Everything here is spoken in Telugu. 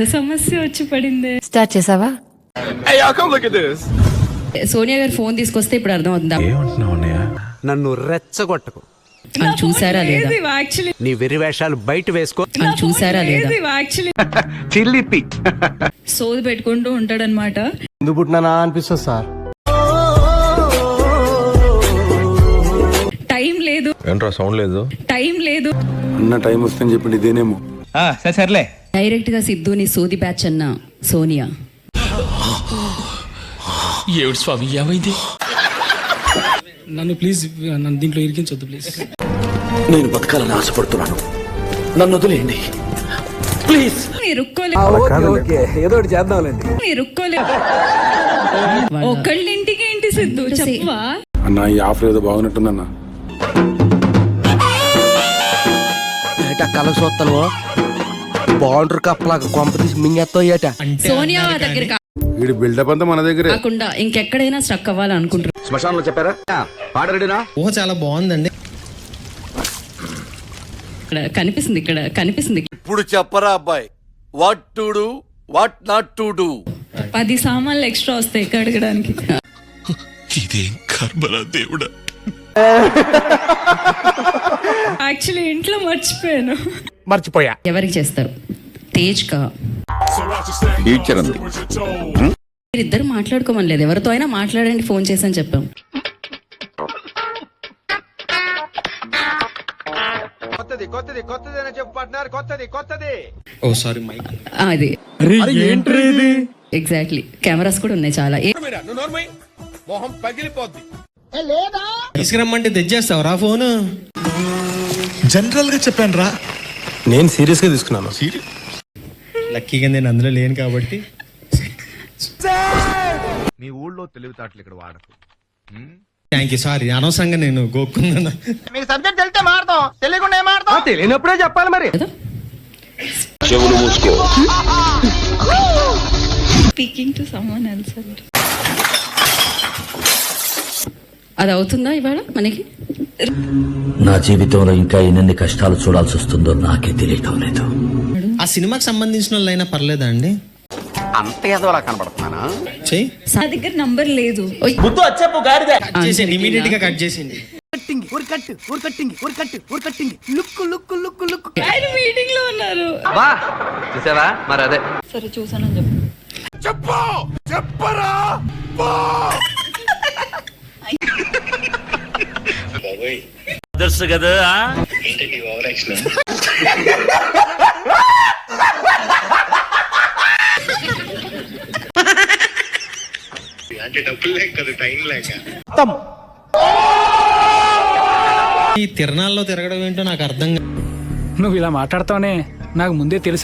సమస్య వచ్చి పడింది. స్టార్ట్ చేసావా? సోనియా గారు ఫోన్ తీసుకొస్తే ఇప్పుడు అర్థం అవుతుందా? నన్ను రెచ్చగొట్టకు. చూసారా లేదా? నీ వెర్రి వేషాలు బయట వేసుకో. చూసారా లేదా? చిల్లిపి సోది పెట్టుకుంటూ ఉంటాడనమాట. ఎందుకు పుట్టినా అనిపిస్తుంది సార్. టైం లేదు, ఏంట్రా సౌండ్ లేదు, టైం లేదు అన్న టైం వస్తుందని చెప్పి ఇదేనేమో. సర్లే. డైరెక్ట్ గా సిద్ధుని సోది బ్యాచ్ అన్న సోనియా. ఏడు స్వామి ఏమైంది? నన్ను ప్లీజ్ నన్ను దీంట్లో ఇరికించొద్దు ప్లీజ్. నేను బతకాలని ఆశపడుతున్నాను, నన్ను వదిలేయండి ప్లీజ్. ఏదో ఒకటి చేద్దాంలేండి. ఒకళ్ళింటికి ఏంటి సిద్ధు చెప్పవా? అన్న ఈ ఆఫర్ ఏదో బాగున్నట్టుందన్న. కల చూస్తాను బాగుంటారు కప్పలాగా కొంప తీసి మింగేస్తో ఏట. సోనియా దగ్గర వీడి బిల్డప్ అంతా మన దగ్గరే కాకుండా ఇంకెక్కడైనా స్ట్రక్ అవ్వాలనుకుంటారు. శ్మశానంలో చెప్పారా పాడరెడినా? ఊహ చాలా బాగుందండి. ఇక్కడ కనిపిస్తుంది. ఇప్పుడు చెప్పరా అబ్బాయి, what to do what not to do. 10 సామాన్లు ఎక్స్ట్రా వస్తాయి కడగడానికి. ఇదేం కర్మరా దేవుడా. యాక్చువల్లీ ఇంట్లో మర్చిపోయా. ఎవరికి చేస్తారు? తేజ్ కా? మీరిద్దరు మాట్లాడుకోమని లేదు, ఎవరితో అయినా మాట్లాడండి ఫోన్ చేసని చెప్పాం. ఓ సారీ మైక్. అది ఎగ్జాక్ట్లీ. కెమెరాస్ కూడా ఉన్నాయి చాలా. తీసుకురమ్మంటే తెచ్చేస్తావరా ఫోన్? జనరల్ గా చెప్పాను రా. నేను సీరియస్ గా తీసుకున్నాను. లక్కీగా నేను అందులో లేను కాబట్టి. మీ ఊళ్ళో తెలివితేటలు ఇక్కడ వాడకు. Thank you. సారీ అనవసరంగా నేను గోక్కున్నాను. మీకు సబ్జెక్ట్ తెలితే మాడతాం, తెలియకుండా మాడతాం. తెలియనప్పుడే చెప్పాలి మరి. చెవులు మూసుకో. Speaking to someone else. అది అవుతుందా ఇవాళ మనకి? నా జీవితంలో ఇంకా ఎన్ని కష్టాలు చూడాల్సి వస్తుందో నాకే తెలియటం లేదు. ఆ సినిమాకి సంబంధించిన వాళ్ళైనా పర్లేదా అండి? అంత ఏదోలా కనబడుతున్నానా? చెయ్యి. నా దగ్గర నంబర్ లేదు. కట్ చేసేయండి, ఇమీడియట్ గా కట్ చేసేయండి. ఆయన మీటింగ్ లో ఉన్నారు. చూసావా మరి అదే. సరే చూసానని చెప్పు. చెప్పరా దర్శ కదా. ఈ తిరణాల్లో తిరగడం ఏంటో నాకు అర్థం. నువ్వు ఇలా మాట్లాడతావనే నాకు ముందే తెలుసు.